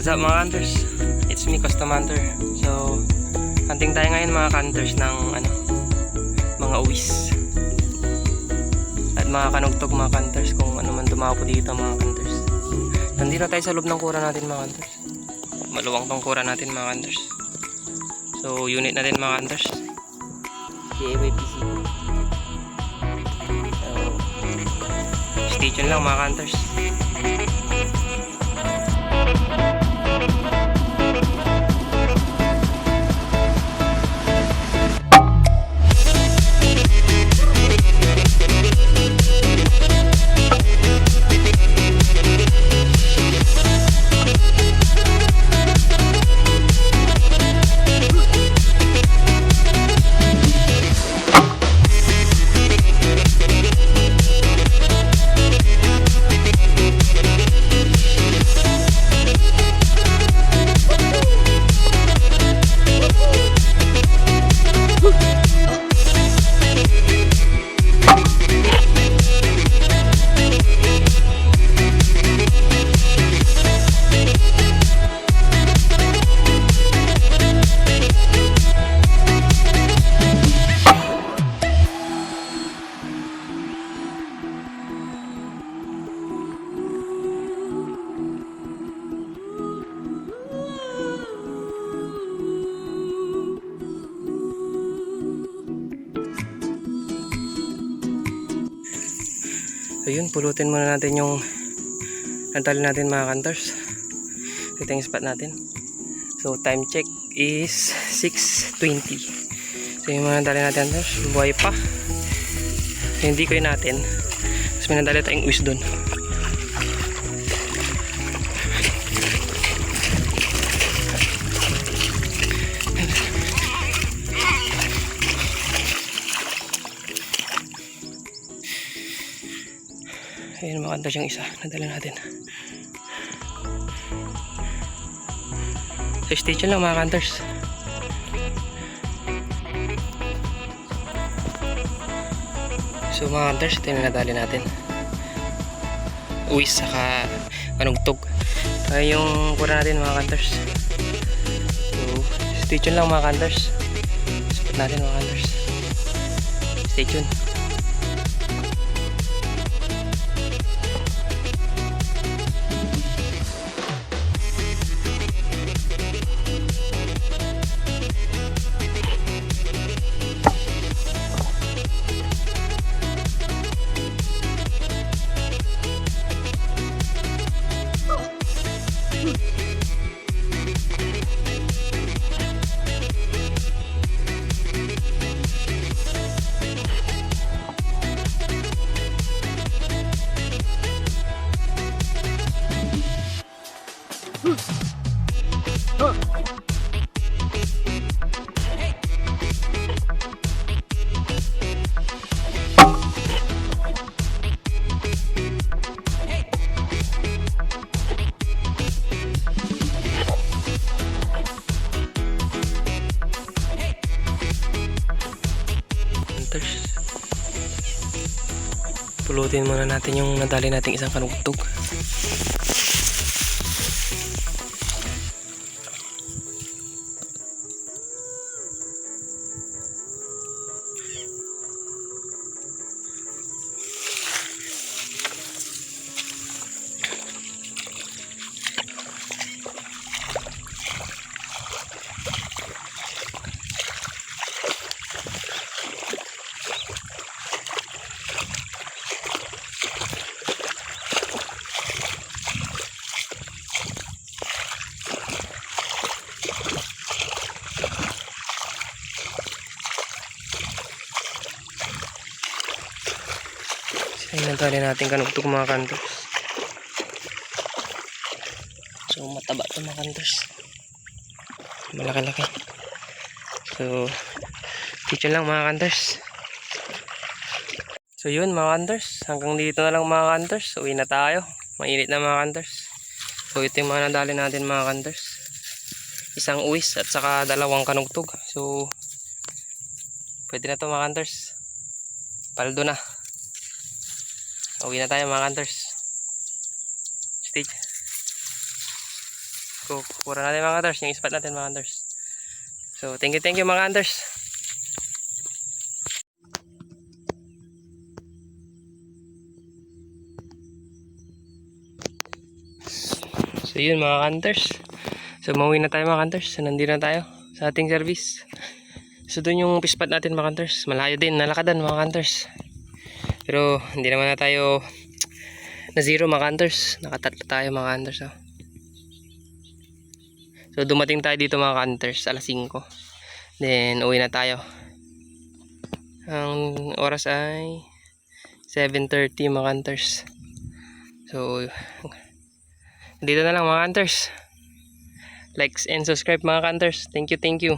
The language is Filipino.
What's up mga hunters? It's me, Custom Hunter. So, hunting tayo ngayon mga hunters ng mga uwis at mga kanugtog mga hunters, kung ano man dumapo dito mga hunters. Nandito tayo sa loob ng kura natin mga hunters. Maluwang tong kura natin mga hunters. So, unit natin mga hunters, JAYPC. So, stay tuned lang mga hunters. So yun, pulutin muna natin yung nadali natin mga hunters. Ito yung spot natin. So time check is 6:20. So yung mga nadali natin hunters, buhay pa. So hindi ko yun natin. Tapos may nadali tayong uwis dun. Ayun mga hunters, yung isa nadala natin. So stay tuned lang mga hunters. So mga hunters, ito yung nadali natin. Uwis saka kanugtog. Kaya yung kura natin mga hunters. So stay tuned lang mga hunters. Spot natin mga hunters. Stay tuned. Pulutin muna natin yung nadali nating isang kanugtog. Ayun, nadali natin kanugtog mga hunters. So mataba ito mga hunters, malaki-laki. So dito lang mga hunters. So yun mga hunters, hanggang dito na lang mga hunters. Uwi na tayo, mainit na mga hunters. So ito yung mga nadali natin mga hunters, isang uwis at saka dalawang kanugtog. So pwede na to mga hunters, paldo na. Uwi na tayo mga hunters. Stay. Kukura natin mga hunters, yung spot natin mga hunters. So thank you mga hunters. So yun mga hunters. So mauwi na tayo mga hunters. So nandito na tayo sa ating service. So doon yung fish spot natin mga hunters. Malayo din, nalakadan mga hunters. Pero hindi naman na tayo na zero mga hunters. Nakatatlo tayo mga hunters. Oh. So dumating tayo dito mga hunters alas 5. Then uwi na tayo. Ang oras ay 7:30 mga hunters. So dito na lang mga hunters. Likes and subscribe mga hunters. Thank you.